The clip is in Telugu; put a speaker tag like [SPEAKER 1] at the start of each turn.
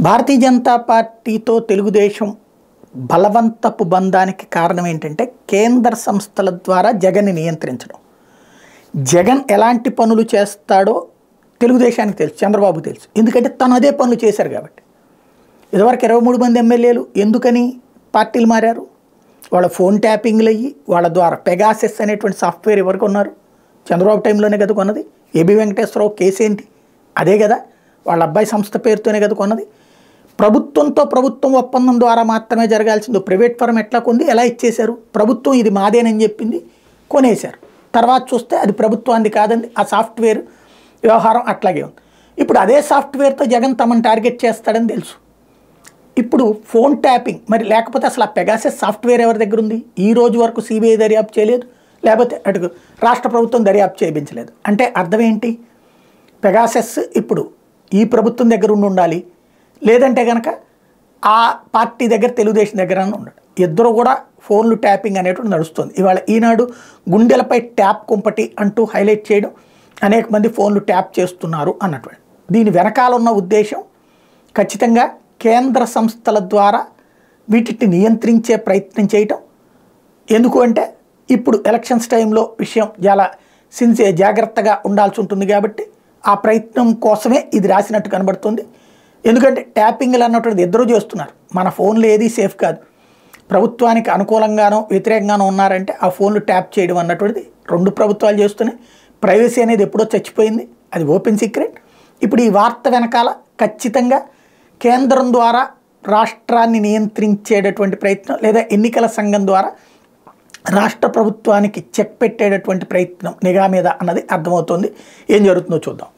[SPEAKER 1] భారతీయ జనతా పార్టీతో తెలుగుదేశం బలవంతపు బంధానికి కారణం ఏంటంటే కేంద్ర సంస్థల ద్వారా జగన్ని నియంత్రించడం. జగన్ ఎలాంటి పనులు చేస్తాడో తెలుగుదేశానికి తెలుసు, చంద్రబాబుకు తెలుసు. ఎందుకంటే తను అదే పనులు చేశారు కాబట్టి. ఇదివరకు 23 మంది ఎమ్మెల్యేలు ఎందుకని పార్టీలు మారారు? వాళ్ళ ఫోన్ ట్యాపింగ్లు అయ్యి వాళ్ళ ద్వారా పెగాసెస్ అనేటువంటి సాఫ్ట్వేర్ ఎవరు కొన్నారు? చంద్రబాబు టైంలోనే కదా కొన్నది. ఏబి వెంకటేశ్వరరావు కేసు ఏంటి? అదే కదా, వాళ్ళ అబ్బాయి సంస్థ పేరుతోనే కదా కొన్నది. ప్రభుత్వం ఒప్పందం ద్వారా మాత్రమే జరగాల్సిందో ప్రైవేట్ ఫర్మ్ ఎట్లా కొంది, ఎలా ఇచ్చేశారు? ప్రభుత్వం ఇది మాదేనని చెప్పింది, కొనేశారు. తర్వాత చూస్తే అది ప్రభుత్వాన్ని కాదండి, ఆ సాఫ్ట్వేర్ వ్యవహారం అట్లాగే ఉంది. ఇప్పుడు అదే సాఫ్ట్వేర్తో జగన్ తమను టార్గెట్ చేస్తాడని తెలుసు. ఇప్పుడు ఫోన్ ట్యాపింగ్ మరి లేకపోతే అసలు ఆ పెగాసెస్ సాఫ్ట్వేర్ ఎవరి దగ్గర ఉంది? ఈ రోజు వరకు సిబిఐ దర్యాప్తు చేయలేదు, లేకపోతే అటు రాష్ట్ర ప్రభుత్వం దర్యాప్తు చేయించలేదు. అంటే అర్థం ఏంటి? పెగాసెస్ ఇప్పుడు ఈ ప్రభుత్వం దగ్గర ఉండాలి, లేదంటే కనుక ఆ పార్టీ దగ్గర తెలుగుదేశం దగ్గర ఉండాలి. ఇద్దరు కూడా ఫోన్లు ట్యాపింగ్ అనేటువంటి నడుస్తుంది. ఇవాళ ఈనాడు గుండెలపై ట్యాప్ కుంపటి అంటూ హైలైట్ చేయడం, అనేక మంది ఫోన్లు ట్యాప్ చేస్తున్నారు అన్నటువంటి. దీని వెనకాల ఉన్న ఉద్దేశం ఖచ్చితంగా కేంద్ర సంస్థల ద్వారా వీటిని నియంత్రించే ప్రయత్నం చేయటం. ఎందుకు అంటే ఇప్పుడు ఎలక్షన్స్ టైంలో విషయం చాలా జాగ్రత్తగా ఉండాల్సి ఉంటుంది కాబట్టి ఆ ప్రయత్నం కోసమే ఇది రాసినట్టు కనబడుతుంది. ఎందుకంటే ట్యాపింగ్లు అన్నటువంటిది ఇద్దరు చేస్తున్నారు. మన ఫోన్లు ఏది సేఫ్ కాదు. ప్రభుత్వానికి అనుకూలంగానో వ్యతిరేకంగానో ఉన్నారంటే ఆ ఫోన్లు ట్యాప్ చేయడం అన్నటువంటిది రెండు ప్రభుత్వాలు చేస్తున్నాయి. ప్రైవసీ అనేది ఎప్పుడో చచ్చిపోయింది, అది ఓపెన్ సీక్రెట్. ఇప్పుడు ఈ వార్త వెనకాల ఖచ్చితంగా కేంద్రం ద్వారా రాష్ట్రాన్ని నియంత్రించేటటువంటి ప్రయత్నం, లేదా ఎన్నికల సంఘం ద్వారా రాష్ట్ర ప్రభుత్వానికి చెక్ పెట్టేటటువంటి ప్రయత్నం నిఘా మీద అన్నది అర్థమవుతుంది. ఏం జరుగుతుందో చూద్దాం.